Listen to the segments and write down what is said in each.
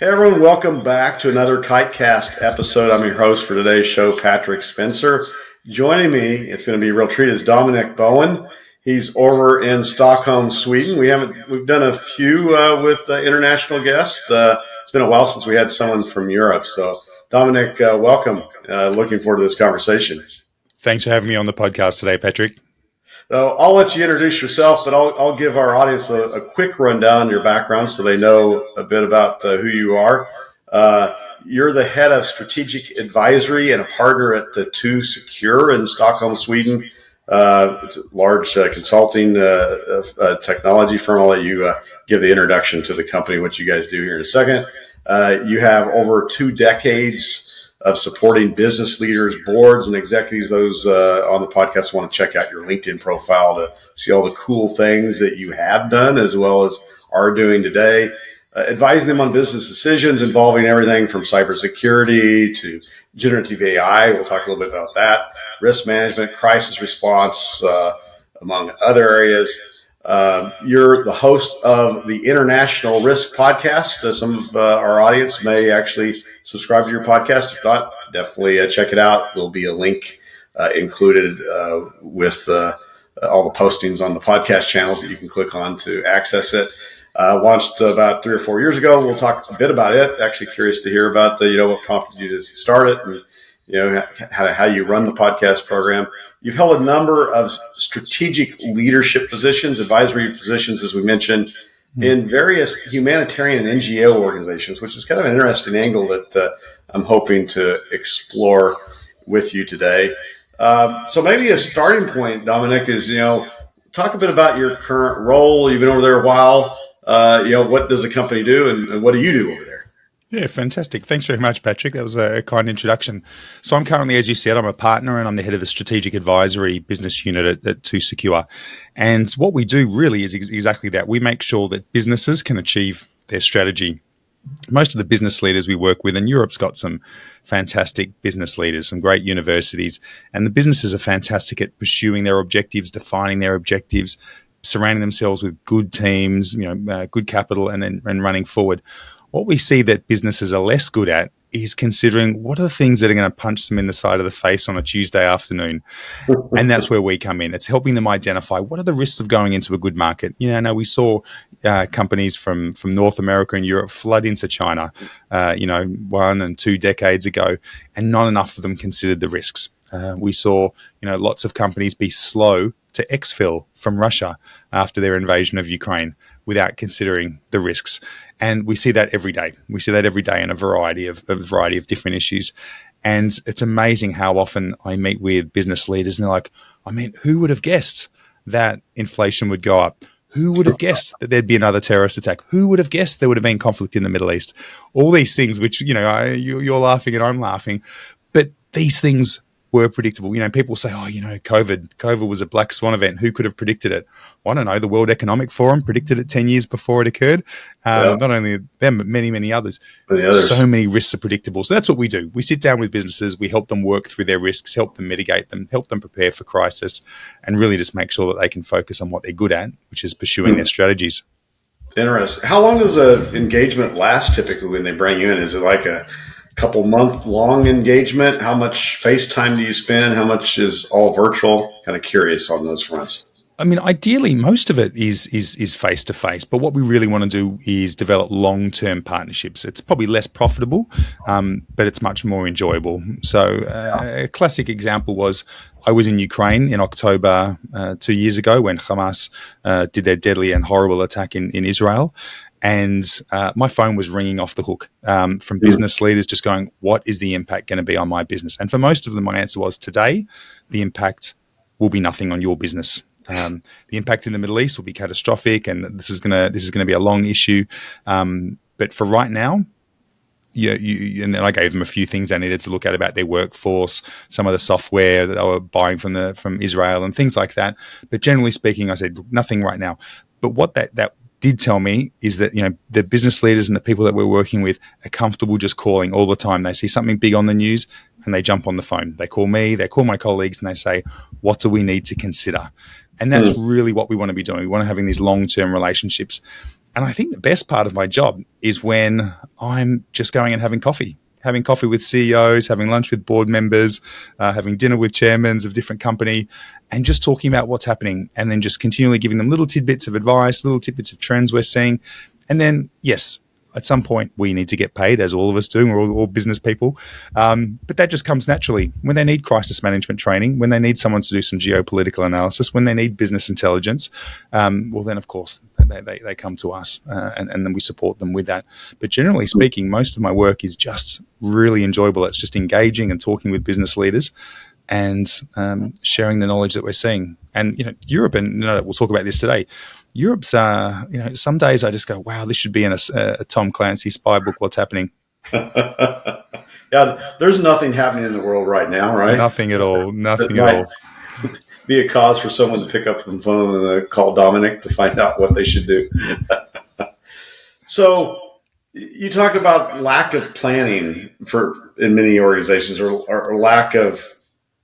Hey everyone, welcome back to another Kitecast episode. I'm your host for today's show, Patrick Spencer. Joining me, it's going to be a real treat, is Dominic Bowen. He's over in Stockholm, Sweden. We've done a few with international guests. It's been a while since we had someone from Europe. So Dominic, welcome. Looking forward to this conversation. Thanks for having me on the podcast today, Patrick. So I'll let you introduce yourself, but I'll give our audience a quick rundown on your background so they know a bit about who you are. You're the head of strategic advisory and a partner at the 2 Secure in Stockholm, Sweden. It's a large consulting technology firm. I'll let you give the introduction to the company, what you guys do here in a second. You have over 2 decades of supporting business leaders, boards, and executives. Those on the podcast want to check out your LinkedIn profile to see all the cool things that you have done as well as are doing today. Advising them on business decisions involving everything from cybersecurity to generative AI. We'll talk a little bit about that. Risk management, crisis response, among other areas. You're the host of the International Risk Podcast. Some of our audience may actually subscribe to your podcast. If not, definitely check it out. There'll be a link included with all the postings on the podcast channels that you can click on to access it. Launched about 3 or 4 years ago. We'll talk a bit about it. Actually curious to hear about what prompted you to start it and how you run the podcast program. You've held a number of strategic leadership positions, advisory positions, as we mentioned, in various humanitarian and NGO organizations, which is kind of an interesting angle that I'm hoping to explore with you today. So maybe a starting point, Dominic, is, talk a bit about your current role. You've been over there a while. What does the company do and what do you do over there? Yeah, fantastic. Thanks very much, Patrick. That was a kind introduction. So I'm currently, as you said, I'm a partner and I'm the head of the strategic advisory business unit at 2 Secure. And what we do really is exactly that. We make sure that businesses can achieve their strategy. Most of the business leaders we work with, and Europe's got some fantastic business leaders, some great universities, and the businesses are fantastic at pursuing their objectives, defining their objectives, surrounding themselves with good teams, good capital, and running forward. What we see that businesses are less good at is considering what are the things that are going to punch them in the side of the face on a Tuesday afternoon. And that's where we come in. It's helping them identify what are the risks of going into a good market. Now we saw companies from North America and Europe flood into China, 1 and 2 decades ago, and not enough of them considered the risks. We saw, lots of companies be slow to exfil from Russia after their invasion of Ukraine without considering the risks. And we see that every day. We see that every day in a variety of different issues. And it's amazing how often I meet with business leaders and they're like, who would have guessed that inflation would go up? Who would have guessed that there'd be another terrorist attack? Who would have guessed there would have been conflict in the Middle East? All these things, which, you're laughing and I'm laughing, but these things were predictable. People say, COVID was a black swan event. Who could have predicted it? Well, I don't know. The World Economic Forum predicted it 10 years before it occurred. Not only them, but many, many others. So many risks are predictable. So that's what we do. We sit down with businesses. We help them work through their risks, help them mitigate them, help them prepare for crisis, and really just make sure that they can focus on what they're good at, which is pursuing their strategies. Interesting. How long does an engagement last typically when they bring you in? Is it like a couple month long engagement? How much FaceTime do you spend? How much is all virtual? Kind of curious on those fronts. Ideally, most of it is face to face. But what we really want to do is develop long-term partnerships. It's probably less profitable, but it's much more enjoyable. So a classic example was I was in Ukraine in October 2 years ago when Hamas did their deadly and horrible attack in Israel. And my phone was ringing off the hook from business leaders just going, what is the impact going to be on my business? And for most of them, my answer was, today, the impact will be nothing on your business. The impact in the Middle East will be catastrophic, and this is going to be a long issue. But for right now, and then I gave them a few things they needed to look at about their workforce, some of the software that they were buying from Israel and things like that. But generally speaking, I said, nothing right now. But what that did tell me is that, the business leaders and the people that we're working with are comfortable just calling all the time. They see something big on the news and they jump on the phone. They call me, they call my colleagues, and they say, what do we need to consider? And that's really what we want to be doing. We want to having these long-term relationships. And I think the best part of my job is when I'm just going and having coffee with CEOs, having lunch with board members, having dinner with chairmen of different company, and just talking about what's happening, and then just continually giving them little tidbits of advice, little tidbits of trends we're seeing. And then, yes, at some point we need to get paid, as all of us do. We're all business people. But that just comes naturally when they need crisis management training, when they need someone to do some geopolitical analysis, when they need business intelligence. Well, then, of course, they come to us, and then we support them with that. But generally speaking, most of my work is just really enjoyable. It's just engaging and talking with business leaders and sharing the knowledge that we're seeing. And, Europe, and we'll talk about this today, Europe's, some days I just go, wow, this should be in a Tom Clancy spy book, what's happening. Yeah, there's nothing happening in the world right now, right? Nothing at all. Nothing at all. Be a cause for someone to pick up the phone and call Dominic to find out what they should do. So you talk about lack of planning in many organizations, or lack of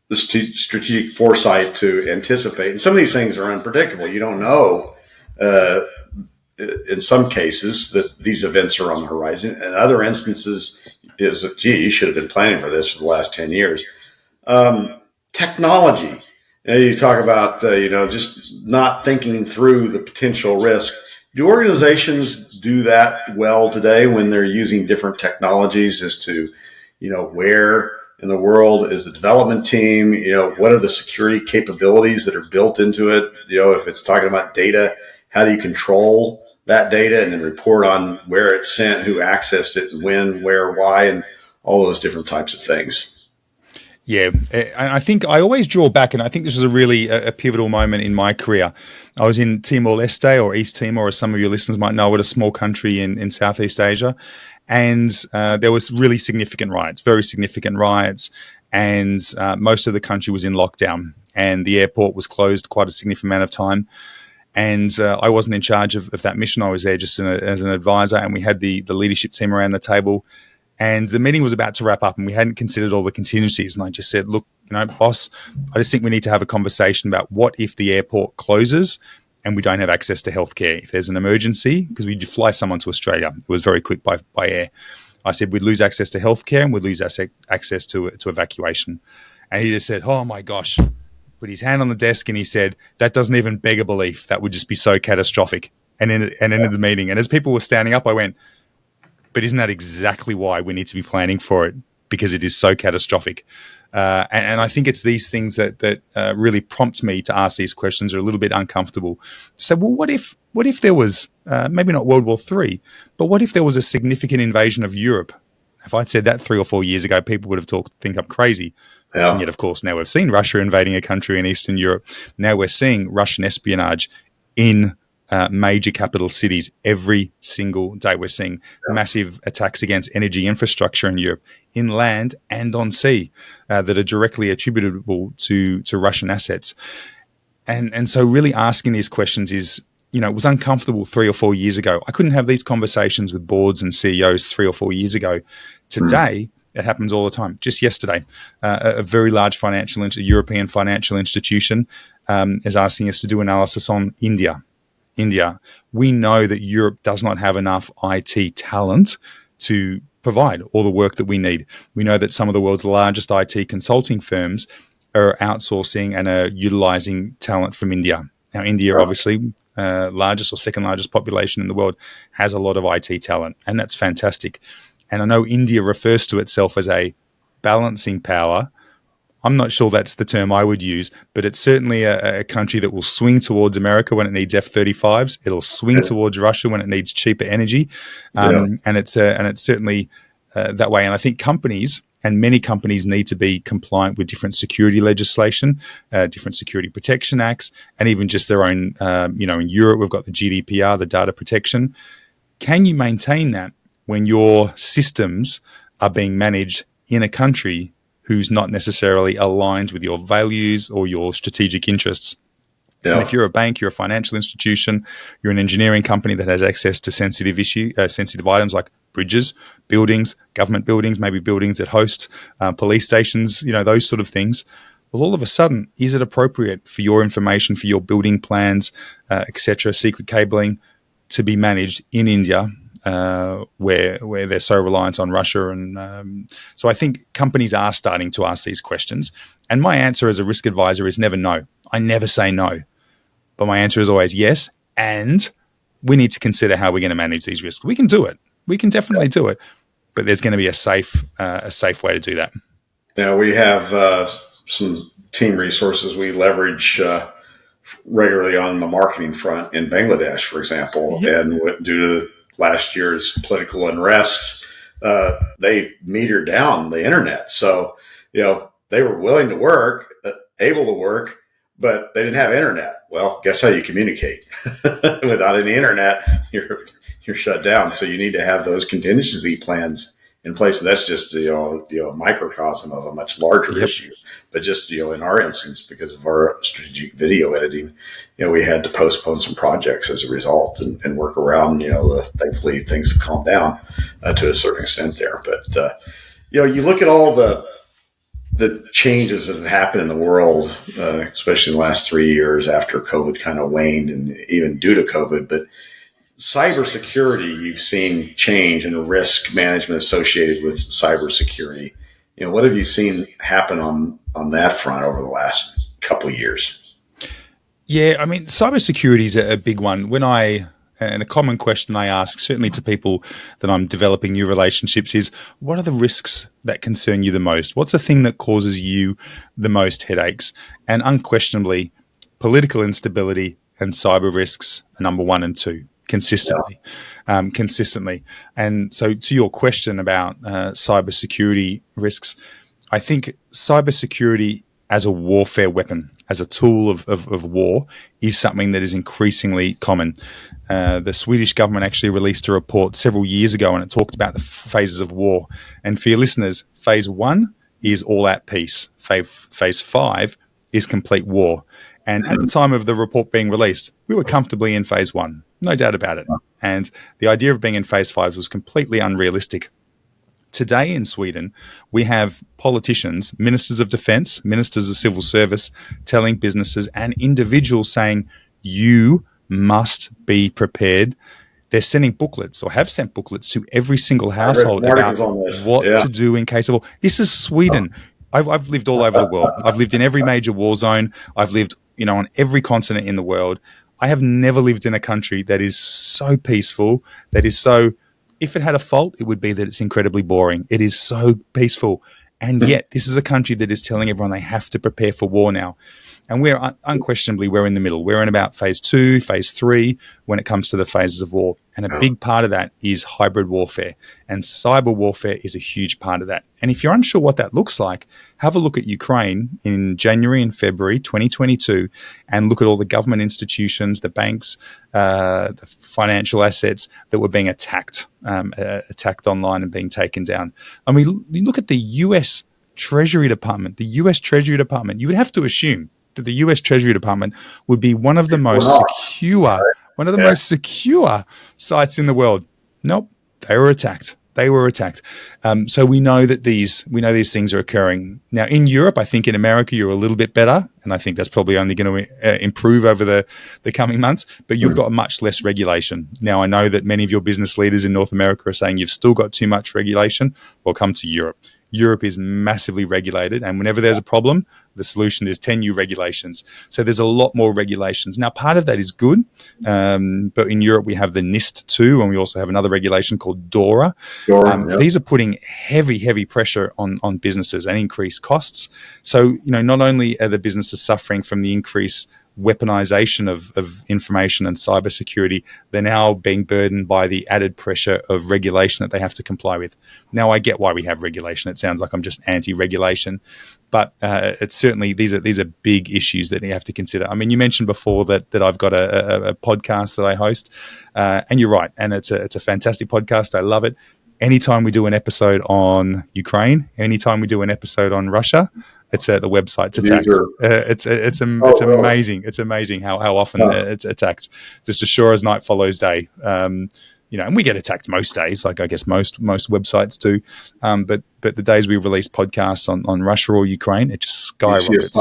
the strategic foresight to anticipate. And some of these things are unpredictable. You don't know in some cases that these events are on the horizon. In other instances, you should have been planning for this for the last 10 years. Technology. You talk about, just not thinking through the potential risk. Do organizations do that well today when they're using different technologies as to, where in the world is the development team? What are the security capabilities that are built into it? If it's talking about data, how do you control that data and then report on where it's sent, who accessed it, and when, where, why, and all those different types of things? Yeah, I think I always draw back, and I think this was a really a pivotal moment in my career. I was in Timor-Leste, or East Timor, as some of your listeners might know, a small country in Southeast Asia. And there was really significant riots, very significant riots, and most of the country was in lockdown, and the airport was closed quite a significant amount of time. And I wasn't in charge of that mission. I was there just as an advisor, and we had the leadership team around the table. And the meeting was about to wrap up, and we hadn't considered all the contingencies. And I just said, look, boss, I just think we need to have a conversation about what if the airport closes and we don't have access to healthcare. If there's an emergency, because we fly someone to Australia, it was very quick by air. I said we'd lose access to healthcare and we'd lose access to evacuation. And he just said, oh my gosh, put his hand on the desk and he said, that doesn't even beg a belief. That would just be so catastrophic. And ended the meeting. And as people were standing up, I went, but isn't that exactly why we need to be planning for it? Because it is so catastrophic. And I think it's these things that really prompt me to ask these questions, are a little bit uncomfortable. So, well, what if there was, maybe not World War III, but what if there was a significant invasion of Europe? If I'd said that 3 or 4 years ago, people would have think I'm crazy. Yeah. And yet, of course, now we've seen Russia invading a country in Eastern Europe. Now we're seeing Russian espionage in major capital cities every single day. We're seeing massive attacks against energy infrastructure in Europe, in land and on sea, that are directly attributable to Russian assets. And so really asking these questions is, it was uncomfortable 3 or 4 years ago. I couldn't have these conversations with boards and CEOs 3 or 4 years ago. Today, it happens all the time. Just yesterday, a very large European financial institution is asking us to do analysis on India. We know that Europe does not have enough IT talent to provide all the work that we need. We know that some of the world's largest IT consulting firms are outsourcing and are utilizing talent from India. Now, India, obviously, largest or second largest population in the world, has a lot of IT talent, and that's fantastic. And I know India refers to itself as a balancing power. I'm not sure that's the term I would use, but it's certainly a country that will swing towards America when it needs F-35s. It'll swing towards Russia when it needs cheaper energy, and it's certainly that way. And I think companies, and many companies, need to be compliant with different security legislation, different security protection acts, and even just their own. In Europe, we've got the GDPR, the data protection. Can you maintain that when your systems are being managed in a country who's not necessarily aligned with your values or your strategic interests? Yeah. And if you're a bank, you're a financial institution, you're an engineering company that has access to sensitive items like bridges, buildings, government buildings, maybe buildings that host police stations, those sort of things. Well, all of a sudden, is it appropriate for your information, for your building plans, etc., secret cabling, to be managed in India, where they're so reliant on Russia. And so I think companies are starting to ask these questions. And my answer as a risk advisor is never no. I never say no. But my answer is always yes. And we need to consider how we're going to manage these risks. We can do it. We can definitely do it. But there's going to be a safe way to do that. Now, we have some team resources we leverage regularly on the marketing front in Bangladesh, for example. Yep. And due to last year's political unrest, they metered down the internet. So, they were willing to work, able to work, but they didn't have internet. Well, guess how you communicate? Without any internet, you're shut down. So you need to have those contingency plans in place. And that's just a microcosm of a much larger issue. But just in our instance, because of our strategic video editing, we had to postpone some projects as a result and work around. Thankfully things have calmed down to a certain extent there. But you look at all the changes that have happened in the world, especially in the last 3 years after COVID kind of waned, and even due to COVID. But cybersecurity, you've seen change and risk management associated with cybersecurity. What have you seen happen on that front over the last couple of years? Yeah, I mean, cybersecurity is a big one. And a common question I ask, certainly to people that I'm developing new relationships, is what are the risks that concern you the most? What's the thing that causes you the most headaches? And unquestionably, political instability and cyber risks are number 1 and 2 consistently. And so to your question about cybersecurity risks, I think cybersecurity as a warfare weapon, as a tool of war, is something that is increasingly common. The Swedish government actually released a report several years ago, and it talked about the phases of war. And for your listeners, phase 1 is all out peace. Phase 5 is complete war. And at the time of the report being released, we were comfortably in phase 1, no doubt about it. And the idea of being in phase 5 was completely unrealistic. Today in Sweden, we have politicians, ministers of defense, ministers of civil service, telling businesses and individuals saying, you must be prepared. They're sending booklets, or have sent booklets, to every single household about what to do in case of war. This is Sweden. I've lived all over the world. I've lived in every major war zone. I've lived, on every continent in the world. I have never lived in a country that is so peaceful, that is so... If it had a fault, it would be that it's incredibly boring. It is so peaceful. And yet, this is a country that is telling everyone they have to prepare for war now. And unquestionably, we're in the middle. We're in about phase 2, phase 3, when it comes to the phases of war. And a big part of that is hybrid warfare. And cyber warfare is a huge part of that. And if you're unsure what that looks like, have a look at Ukraine in January and February 2022 and look at all the government institutions, the banks, the financial assets that were being attacked online and being taken down. I mean, you look at the US Treasury Department. The US Treasury Department, you would have to assume that the US Treasury Department would be one of the most secure sites in the world. Nope, they were attacked. So we know that these things are occurring now in Europe. I think in America you're a little bit better, and I think that's probably only going to improve over the coming months. But you've got much less regulation now. I know that many of your business leaders in North America are saying you've still got too much regulation. Well, come to Europe. Europe is massively regulated, and whenever there's a problem, the solution is 10 new regulations. So there's a lot more regulations. Now, part of that is good, but in Europe we have the NIST2, and we also have another regulation called DORA. These are putting heavy pressure on businesses and increased costs. So, not only are the businesses suffering from the increase weaponization of information and cybersecurity, they're now being burdened by the added pressure of regulation that they have to comply with. Now, I get why we have regulation. It sounds like I'm just anti-regulation, but it's certainly these are big issues that you have to consider. I mean, you mentioned before that I've got a podcast that I host, and you're right, and it's a fantastic podcast. I love it. Anytime we do an episode on Ukraine, anytime we do an episode on Russia, it's the website's attacked. It's amazing. It's amazing how often it's attacked. Just as sure as night follows day. And we get attacked most days, like I guess most websites do. But the days we release podcasts on Russia or Ukraine, it just skyrockets.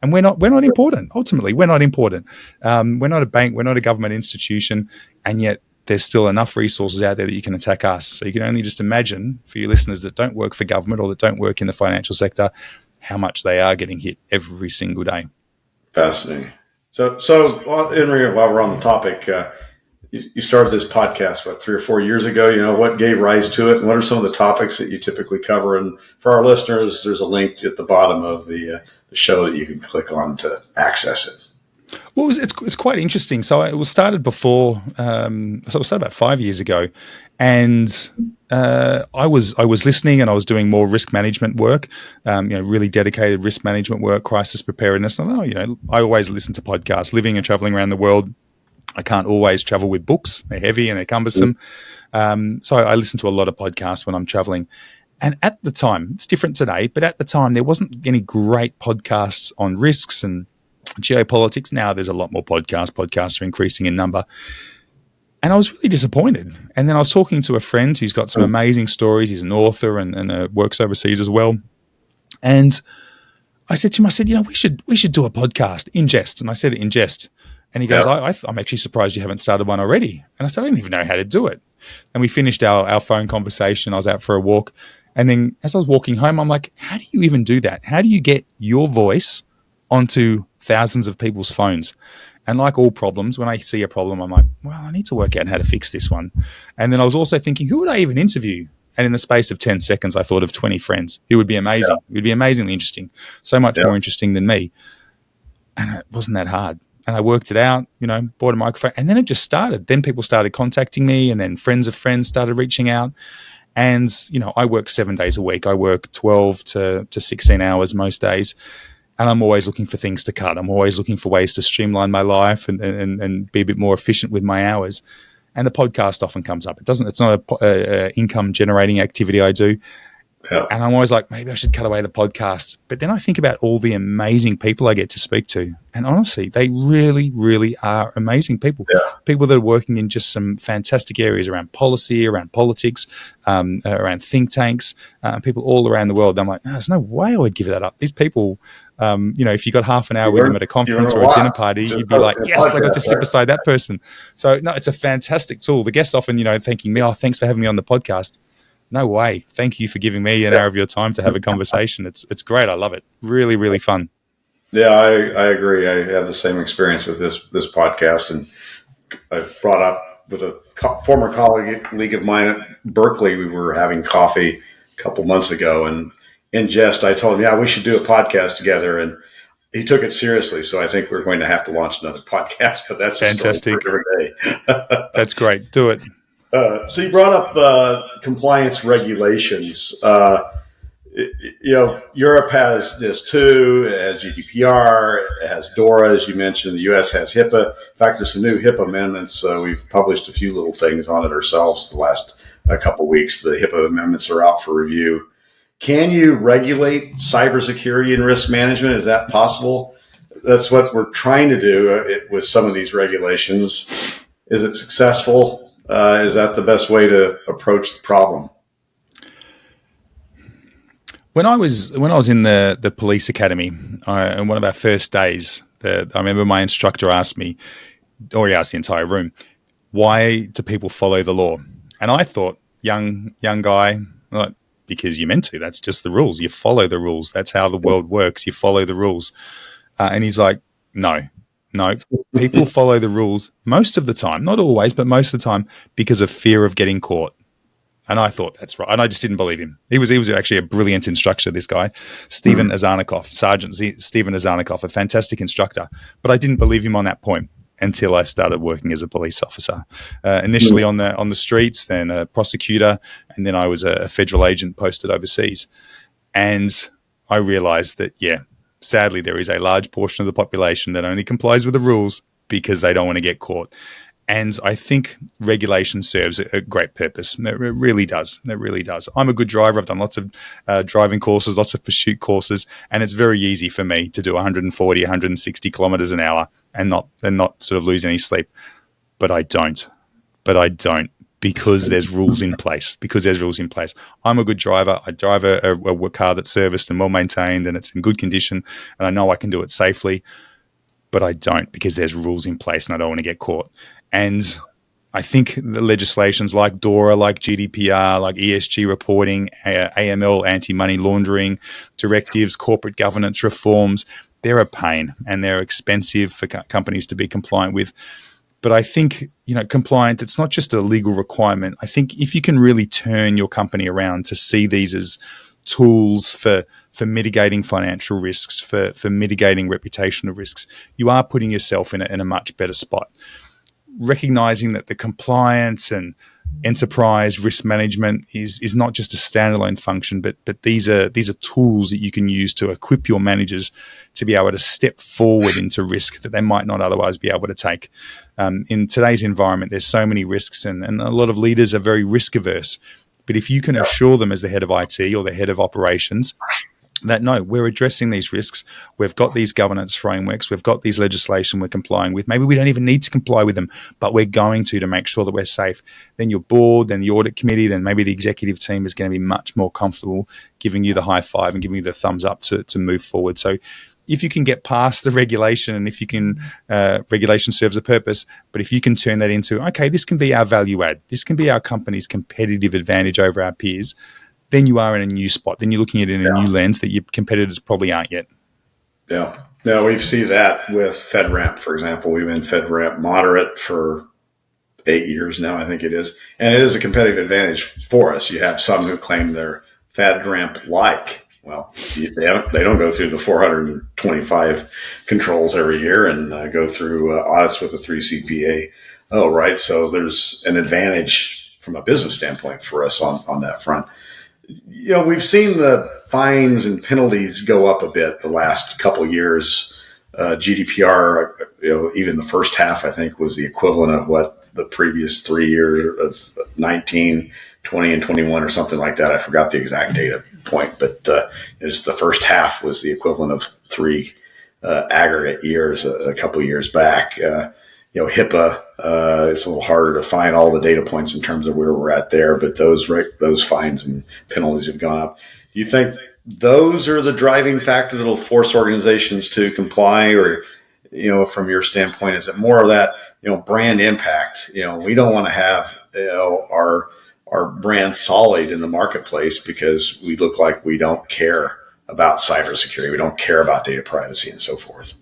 And we're not important. Ultimately, we're not important. We're not a bank. We're not a government institution. And yet there's still enough resources out there that you can attack us. So you can only just imagine, for your listeners that don't work for government or that don't work in the financial sector, how much they are getting hit every single day. Fascinating. So Henry, while we're on the topic, you started this podcast, 3 or 4 years ago. What gave rise to it, and what are some of the topics that you typically cover? And for our listeners, there's a link at the bottom of the show that you can click on to access it. Well, it's quite interesting. So it was started before. So it was started about 5 years ago, and I was listening, and I was doing more risk management work. Really dedicated risk management work, crisis preparedness. And I always listen to podcasts. Living and traveling around the world, I can't always travel with books. They're heavy and they're cumbersome. So I listen to a lot of podcasts when I'm traveling. And at the time, it's different today, but at the time, there wasn't any great podcasts on risks and geopolitics. Now there's a lot more podcasts. Podcasts are increasing in number. And I was really disappointed. And then I was talking to a friend who's got some amazing stories. He's an author and works overseas as well. And I said to him, we should do a podcast in jest. And I said it in jest. And he goes, I'm actually surprised you haven't started one already. And I said, I don't even know how to do it. And we finished our phone conversation. I was out for a walk. And then as I was walking home, I'm like, how do you even do that? How do you get your voice onto thousands of people's phones? And like all problems, when I see a problem, I'm like, well, I need to work out how to fix this one. And then I was also thinking, who would I even interview? And in the space of 10 seconds, I thought of 20 friends who would be amazing. It would be amazingly interesting, so much more interesting than me. And it wasn't that hard. And I worked it out, bought a microphone, and then it just started. Then people started contacting me, and then friends of friends started reaching out. And, I work 7 days a week. I work 12 to 16 hours most days. And I'm always looking for things to cut. I'm always looking for ways to streamline my life and be a bit more efficient with my hours. And the podcast often comes up. It's not a income generating activity I do. Yeah. And I'm always like, maybe I should cut away the podcast. But then I think about all the amazing people I get to speak to. And honestly, they really, really are amazing people. Yeah. People that are working in just some fantastic areas around policy, around politics, around think tanks, people all around the world. I'm like, no, there's no way I would give that up. These people, if you got half an hour with them at a conference or a dinner party, you'd be like, yes, I got to sit beside that person. So, no, it's a fantastic tool. The guests often, thanking me, thanks for having me on the podcast. No way. Thank you for giving me an hour of your time to have a conversation. It's great. I love it. Really, really fun. Yeah, I agree. I have the same experience with this podcast. And I brought up with a former colleague of mine at Berkeley, we were having coffee a couple months ago. And in jest, I told him, we should do a podcast together. And he took it seriously. So I think we're going to have to launch another podcast. But that's fantastic. For every day. That's great. Do it. So you brought up compliance regulations. Europe has this too. It has GDPR. It has DORA, as you mentioned. The U.S. has HIPAA. In fact, there's some new HIPAA amendments. We've published a few little things on it ourselves the last couple of weeks. The HIPAA amendments are out for review. Can you regulate cybersecurity and risk management? Is that possible? That's what we're trying to do with some of these regulations. Is it successful? Is that the best way to approach the problem? When I was in the police academy, on one of our first days, I remember my instructor asked me, or he asked the entire room, why do people follow the law? And I thought, young guy, like, because you're meant to. That's just the rules. You follow the rules. That's how the world works. You follow the rules. And he's like, no. People follow the rules most of the time, not always, but most of the time because of fear of getting caught. And I thought that's right. And I just didn't believe him. He was actually a brilliant instructor, this guy, Stephen Azarnikoff, Sergeant Stephen Azarnikoff, a fantastic instructor. But I didn't believe him on that point until I started working as a police officer. Initially on the streets, then a prosecutor, and then I was a federal agent posted overseas. And I realized that, sadly, there is a large portion of the population that only complies with the rules because they don't want to get caught. And I think regulation serves a great purpose. It really does. It really does. I'm a good driver. I've done lots of driving courses, lots of pursuit courses, and it's very easy for me to do 140, 160 kilometers an hour and not sort of lose any sleep. But I don't because there's rules in place. I'm a good driver. I drive a car that's serviced and well maintained and it's in good condition, and I know I can do it safely, but I don't because there's rules in place and I don't want to get caught. And I think the legislations like DORA, like GDPR, like ESG reporting, AML, anti-money laundering, directives, corporate governance reforms, they're a pain and they're expensive for companies to be compliant with. But I think, compliant, it's not just a legal requirement. I think if you can really turn your company around to see these as tools for mitigating financial risks, for mitigating reputational risks, you are putting yourself in a much better spot. Recognizing that the compliance and enterprise risk management is not just a standalone function, but these are tools that you can use to equip your managers to be able to step forward into risk that they might not otherwise be able to take. In today's environment, there's so many risks, and a lot of leaders are very risk averse. But if you can assure them as the head of IT or the head of operations that, no, we're addressing these risks, we've got these governance frameworks, we've got these legislation we're complying with, maybe we don't even need to comply with them, but we're going to make sure that we're safe, then your board, then the audit committee, then maybe the executive team is going to be much more comfortable giving you the high five and giving you the thumbs up to move forward. So if you can get past the regulation, and if you can, regulation serves a purpose, but if you can turn that into, okay, this can be our value add, this can be our company's competitive advantage over our peers, then you are in a new spot. Then you're looking at it in a new lens that your competitors probably aren't yet. Yeah. Now, we've seen that with FedRAMP, for example. We've been FedRAMP moderate for 8 years now, I think it is. And it is a competitive advantage for us. You have some who claim they're FedRAMP-like. Well, they don't go through the 425 controls every year and go through audits with a 3 CPA. Oh, right. So there's an advantage from a business standpoint for us on that front. We've seen the fines and penalties go up a bit the last couple of years. GDPR, even the first half, I think, was the equivalent of what the previous 3 years of 19, 20, and 21 or something like that. I forgot the exact data point, but just the first half was the equivalent of 3 aggregate years a couple of years back. HIPAA, it's a little harder to find all the data points in terms of where we're at there, but those fines and penalties have gone up. Do you think those are the driving factor that'll force organizations to comply, or, from your standpoint, is it more of that, brand impact? We don't want to have our brand sullied in the marketplace because we look like we don't care about cybersecurity, we don't care about data privacy, and so forth.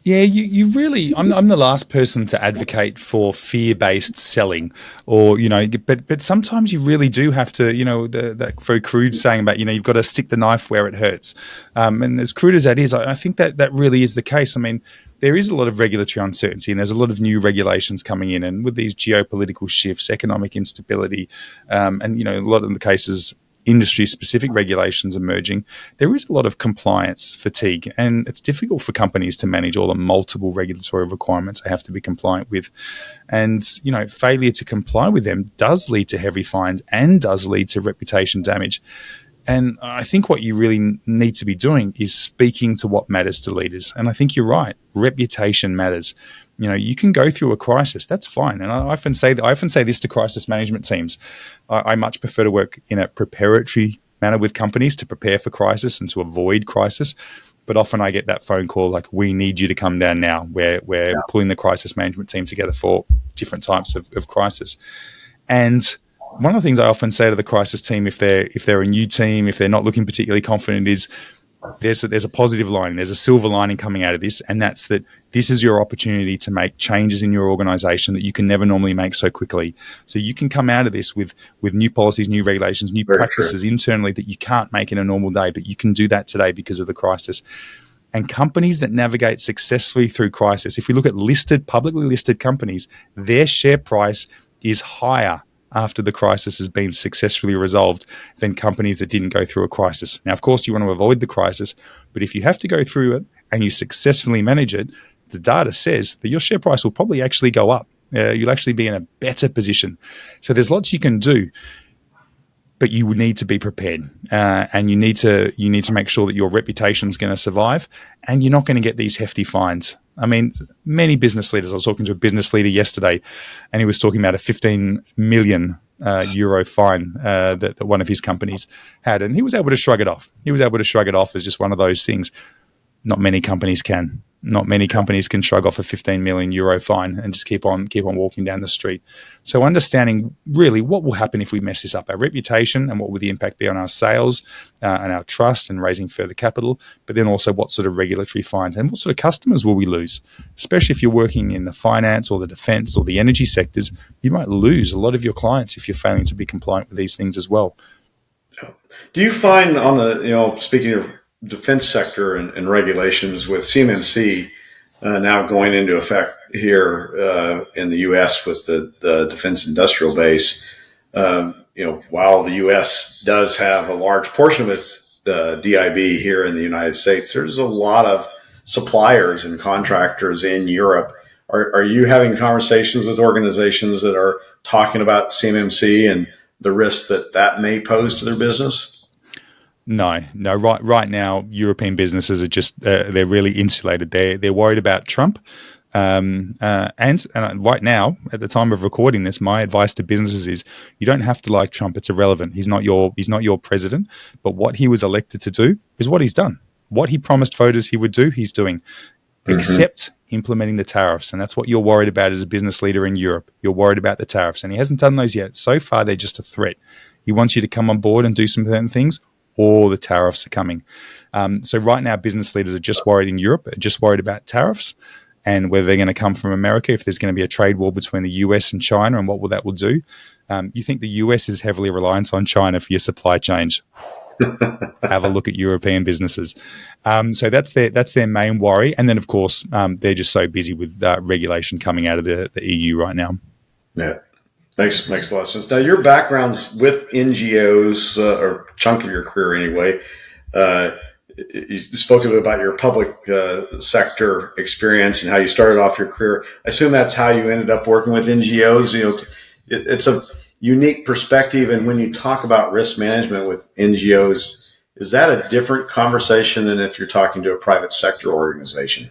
Yeah, you really, I'm the last person to advocate for fear-based selling, or, but sometimes you really do have to, that very crude saying about, you've got to stick the knife where it hurts. And as crude as that is, I think that really is the case. I mean, there is a lot of regulatory uncertainty and there's a lot of new regulations coming in, and with these geopolitical shifts, economic instability, and, a lot of the cases, industry-specific regulations emerging, there is a lot of compliance fatigue, and it's difficult for companies to manage all the multiple regulatory requirements they have to be compliant with. And, failure to comply with them does lead to heavy fines and does lead to reputation damage. And I think what you really need to be doing is speaking to what matters to leaders. And I think you're right. Reputation matters. You can go through a crisis. That's fine. And I often say this to crisis management teams. I much prefer to work in a preparatory manner with companies to prepare for crisis and to avoid crisis. But often I get that phone call like, we need you to come down now. We're pulling the crisis management team together for different types of crisis. And one of the things I often say to the crisis team, if they're a new team, if they're not looking particularly confident, is there's a positive lining, there's a silver lining coming out of this, and that's that this is your opportunity to make changes in your organization that you can never normally make so quickly. So you can come out of this with new policies, new regulations, new practices internally that you can't make in a normal day, but you can do that today because of the crisis. And companies that navigate successfully through crisis, if we look at publicly listed companies, their share price is higher after the crisis has been successfully resolved than companies that didn't go through a crisis. Now, of course, you want to avoid the crisis, but if you have to go through it and you successfully manage it, the data says that your share price will probably actually go up. You'll actually be in a better position. So there's lots you can do. but you would need to be prepared, and you need to make sure that your reputation is going to survive, and you're not going to get these hefty fines. I mean, many business leaders. I was talking to a business leader yesterday, and he was talking about a 15 million euro fine that one of his companies had, and he was able to shrug it off. He was able to shrug it off as just one of those things. Not many companies can. Not many companies can shrug off a 15 million euro fine and just keep on walking down the street. So understanding really what will happen if we mess this up, our reputation, and what will the impact be on our sales and our trust and raising further capital, but then also what sort of regulatory fines and what sort of customers will we lose, especially if you're working in the finance or the defense or the energy sectors. You might lose a lot of your clients if you're failing to be compliant with these things as well. Do you find on the, speaking of defense sector and regulations with CMMC now going into effect here in the U.S. with the Defense Industrial Base, while the U.S. does have a large portion of its DIB here in the United States, there's a lot of suppliers and contractors in Europe. Are you having conversations with organizations that are talking about CMMC and the risk that may pose to their business? No. Right now, European businesses are just they're really insulated. They're worried about Trump, and right now, at the time of recording this, my advice to businesses is you don't have to like Trump. It's irrelevant. He's not your president. But what he was elected to do is what he's done. What he promised voters he would do, he's doing. Except implementing the tariffs, and that's what you're worried about as a business leader in Europe. You're worried about the tariffs, and he hasn't done those yet. So far, they're just a threat. He wants you to come on board and do some certain things. All the tariffs are coming. So right now, business leaders are just worried in Europe, are just worried about tariffs and whether they're going to come from America, if there's going to be a trade war between the US and China and what that will do. You think the US is heavily reliant on China for your supply chains. Have a look at European businesses. So that's their main worry. And then, of course, they're just so busy with regulation coming out of the EU right now. Yeah. Makes a lot of sense. Now, your background's with NGOs, or a chunk of your career anyway. You spoke a bit about your public sector experience and how you started off your career. I assume that's how you ended up working with NGOs. It's a unique perspective. And when you talk about risk management with NGOs, is that a different conversation than if you're talking to a private sector organization?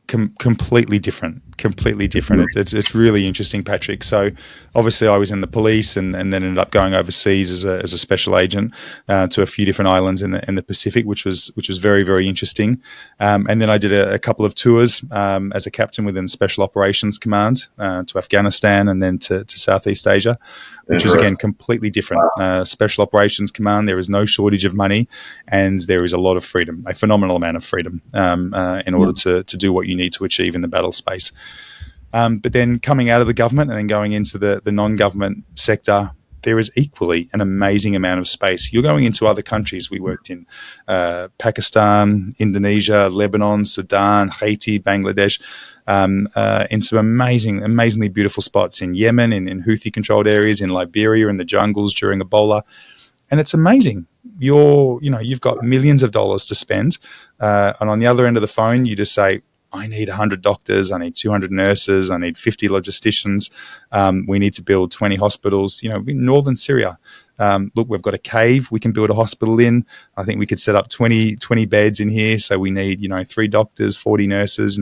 Completely different. It's really interesting, Patrick. So obviously I was in the police and then ended up going overseas as a special agent to a few different islands in the Pacific, which was very, very interesting. And then I did a couple of tours as a captain within Special Operations Command to Afghanistan and then to Southeast Asia, which was again completely different. Special Operations Command, there is no shortage of money and there is a lot of freedom, a phenomenal amount of freedom in order to do what you need to achieve in the battle space. But then coming out of the government and then going into the non-government sector, there is equally an amazing amount of space. You're going into other countries. We worked in Pakistan, Indonesia, Lebanon, Sudan, Haiti, Bangladesh, in some amazingly beautiful spots in Yemen, in Houthi-controlled areas, in Liberia, in the jungles during Ebola. And it's amazing. You've got millions of dollars to spend. And on the other end of the phone, you just say, I need 100 doctors, I need 200 nurses, I need 50 logisticians. We need to build 20 hospitals. In northern Syria, look, we've got a cave we can build a hospital in. I think we could set up 20 beds in here. So we need, 3 doctors, 40 nurses.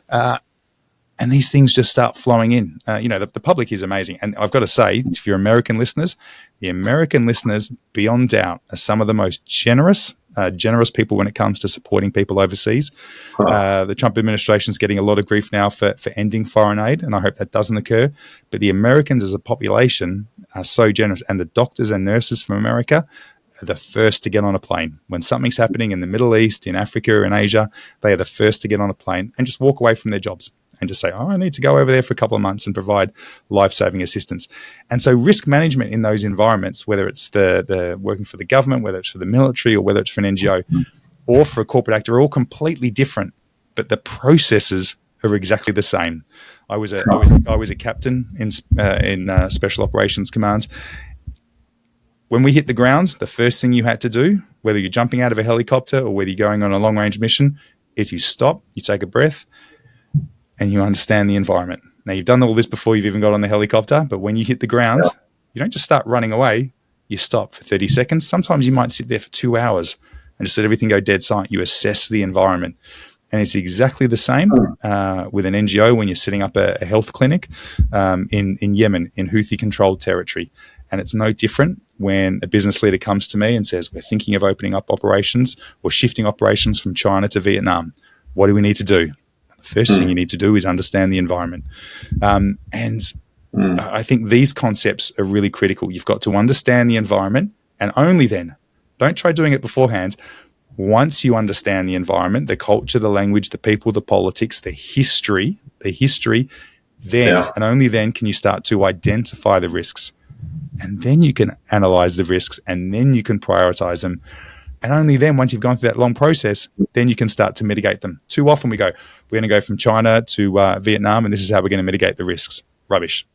And these things just start flowing in. The public is amazing. And I've got to say, if you're American listeners, the American listeners, beyond doubt, are some of the most generous people when it comes to supporting people overseas. The Trump administration is getting a lot of grief now for ending foreign aid, and I hope that doesn't occur. But the Americans as a population are so generous, and the doctors and nurses from America are the first to get on a plane. When something's happening in the Middle East, in Africa, in Asia, they are the first to get on a plane and just walk away from their jobs and just say, I need to go over there for a couple of months and provide life-saving assistance. And so risk management in those environments, whether it's the working for the government, whether it's for the military, or whether it's for an NGO or for a corporate actor, are all completely different, but the processes are exactly the same. I was a captain in Special Operations Commands. When we hit the ground, the first thing you had to do, whether you're jumping out of a helicopter or whether you're going on a long-range mission, is you stop, you take a breath, and you understand the environment. Now, you've done all this before you've even got on the helicopter, but when you hit the ground, you don't just start running away. you stop for 30 seconds. Sometimes you might sit there for 2 hours and just let everything go dead silent. You assess the environment. And it's exactly the same with an NGO when you're setting up a health clinic in Yemen, in Houthi-controlled territory. And it's no different when a business leader comes to me and says, we're thinking of opening up operations or shifting operations from China to Vietnam. What do we need to do? The first thing you need to do is understand the environment. I think these concepts are really critical. You've got to understand the environment, and only then, don't try doing it beforehand. Once you understand the environment, the culture, the language, the people, the politics, the history, then and only then can you start to identify the risks. And then you can analyze the risks, and then you can prioritize them. And only then, once you've gone through that long process, then you can start to mitigate them. Too often we go, we're going to go from China to Vietnam, and this is how we're going to mitigate the risks. Rubbish.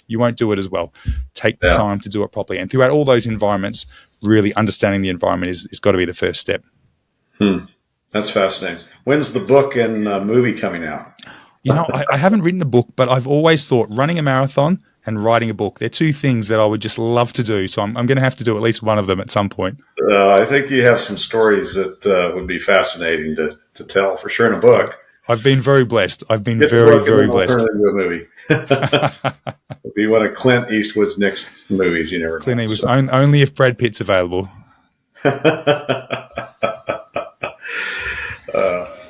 You won't do it as well. Take the time to do it properly. And throughout all those environments, really understanding the environment is got to be the first step. That's fascinating. When's the book and movie coming out? I haven't written a book, but I've always thought running a marathon and writing a book, they're two things that I would just love to do. So I'm going to have to do at least one of them at some point. I think you have some stories that would be fascinating to tell for sure in a book. I've been very blessed. I've been very, very blessed. Turn it into a movie. It'll be one of Clint Eastwood's next movies. You never know. Clint Eastwood, only if Brad Pitt's available.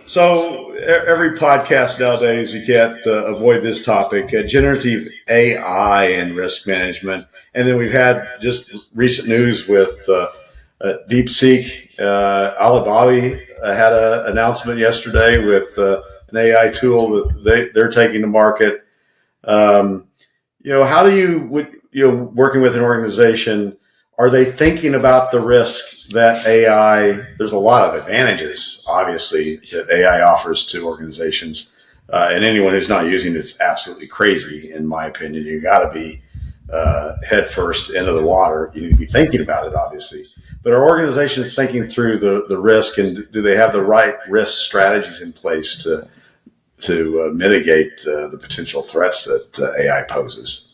So every podcast nowadays, you can't avoid this topic, generative AI and risk management. And then we've had just recent news with DeepSeek. Alibaba had an announcement yesterday with an AI tool that they're taking to market. How do you, working with an organization, are they thinking about the risk that AI, there's a lot of advantages, obviously, that AI offers to organizations. And anyone who's not using it is absolutely crazy, in my opinion. You got to be head first into the water. You need to be thinking about it, obviously. But are organizations thinking through the risk, and do they have the right risk strategies in place to mitigate the potential threats that AI poses?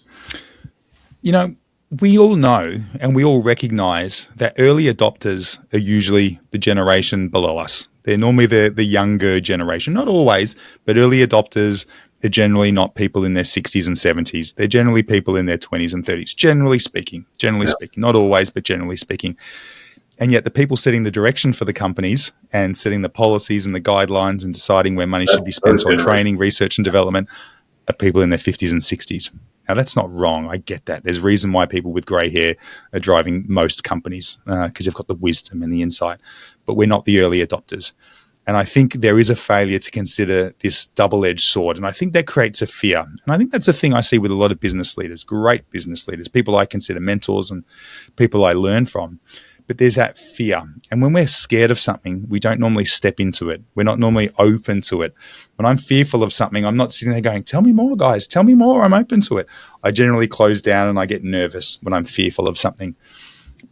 We all know and we all recognize that early adopters are usually the generation below us. They're normally the younger generation. Not always, but early adopters are generally not people in their 60s and 70s. They're generally people in their 20s and 30s, generally speaking. Not always, but generally speaking. And yet the people setting the direction for the companies and setting the policies and the guidelines and deciding where money should be spent on training, research and development are people in their 50s and 60s. Now, that's not wrong. I get that. There's a reason why people with grey hair are driving most companies because they've got the wisdom and the insight. But we're not the early adopters. And I think there is a failure to consider this double-edged sword. And I think that creates a fear. And I think that's a thing I see with a lot of business leaders, great business leaders, people I consider mentors and people I learn from. But there's that fear. And when we're scared of something, we don't normally step into it. We're not normally open to it. When I'm fearful of something, I'm not sitting there going, tell me more, guys, tell me more, I'm open to it. I generally close down and I get nervous when I'm fearful of something.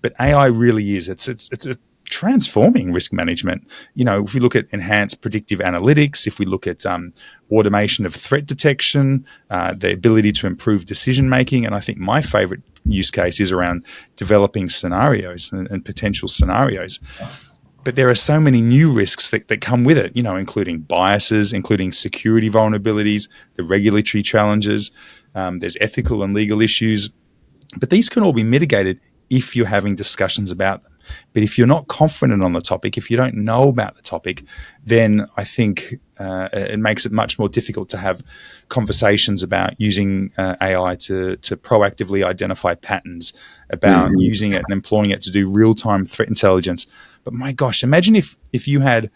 But AI really is. It's a transforming risk management. If we look at enhanced predictive analytics, if we look at automation of threat detection, the ability to improve decision making, and I think my favorite use case is around developing scenarios and potential scenarios. But there are so many new risks that come with it, including biases, including security vulnerabilities, the regulatory challenges, there's ethical and legal issues. But these can all be mitigated if you're having discussions about them. But if you're not confident on the topic, if you don't know about the topic, then I think it makes it much more difficult to have conversations about using AI to proactively identify patterns, about using it and employing it to do real-time threat intelligence. But my gosh, imagine if you had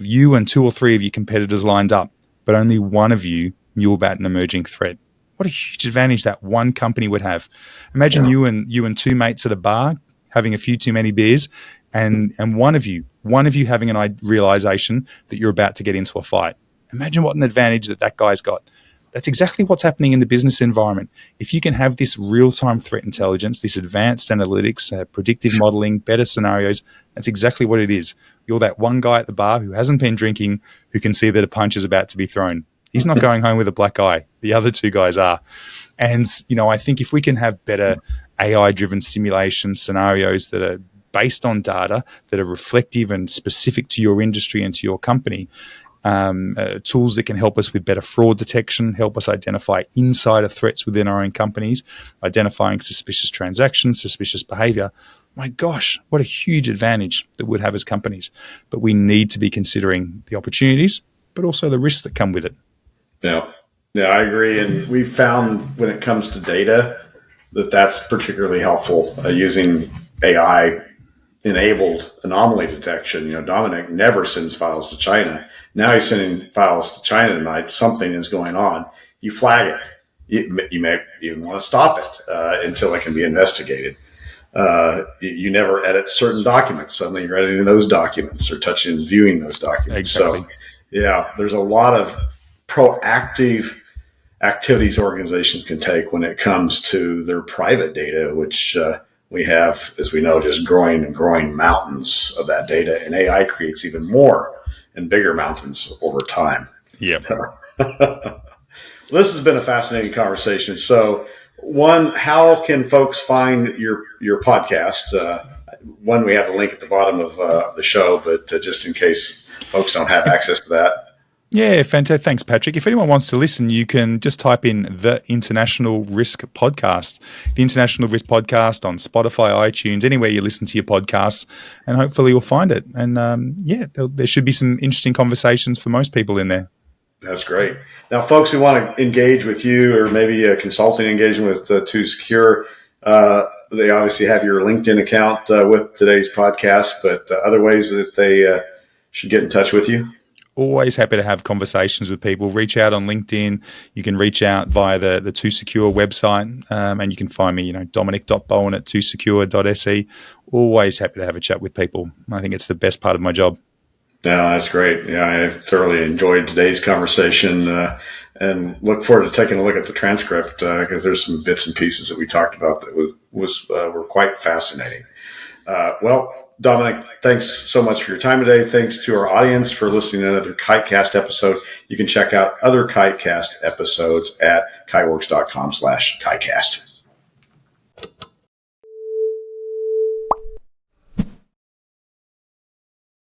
you and 2 or 3 of your competitors lined up, but only one of you knew about an emerging threat. What a huge advantage that one company would have. Imagine you and 2 mates at a bar having a few too many beers, and one of you having a realization that you're about to get into a fight. Imagine what an advantage that guy's got. That's exactly what's happening in the business environment. If you can have this real-time threat intelligence, this advanced analytics, predictive modeling, better scenarios, that's exactly what it is. You're that one guy at the bar who hasn't been drinking, who can see that a punch is about to be thrown. He's not going home with a black eye. The other 2 guys are. And, I think if we can have better AI-driven simulation scenarios that are based on data, that are reflective and specific to your industry and to your company. Tools that can help us with better fraud detection, help us identify insider threats within our own companies, identifying suspicious transactions, suspicious behavior. My gosh, what a huge advantage that we'd have as companies. But we need to be considering the opportunities, but also the risks that come with it. Yeah, I agree. And we've found when it comes to data that's particularly helpful using AI enabled anomaly detection. Dominic never sends files to China. Now he's sending files to China tonight. Something is going on. You flag it. You may even want to stop it until it can be investigated. You never edit certain documents. Suddenly you're editing those documents or touching and viewing those documents. Exactly. So, yeah, there's a lot of proactive activities organizations can take when it comes to their private data, which we have, as we know, just growing and growing mountains of that data. And AI creates even more and bigger mountains over time. Yeah. This has been a fascinating conversation. So, one, how can folks find your podcast? One, we have a link at the bottom of the show, but just in case folks don't have access to that. Yeah, fantastic. Thanks, Patrick. If anyone wants to listen, you can just type in the International Risk Podcast, the International Risk Podcast on Spotify, iTunes, anywhere you listen to your podcasts, and hopefully you'll find it. And there should be some interesting conversations for most people in there. That's great. Now, folks who want to engage with you or maybe a consulting engagement with 2Secure, they obviously have your LinkedIn account with today's podcast, but other ways that they should get in touch with you? Always happy to have conversations with people. Reach out on LinkedIn. You can reach out via the 2Secure website, and you can find me, Dominic.Bowen at 2Secure.se. Always happy to have a chat with people. I think it's the best part of my job. No, that's great. Yeah, I thoroughly enjoyed today's conversation and look forward to taking a look at the transcript because there's some bits and pieces that we talked about that were quite fascinating. Well, Dominic, thanks so much for your time today. Thanks to our audience for listening to another Kitecast episode. You can check out other Kitecast episodes at kiteworks.com/Kitecast.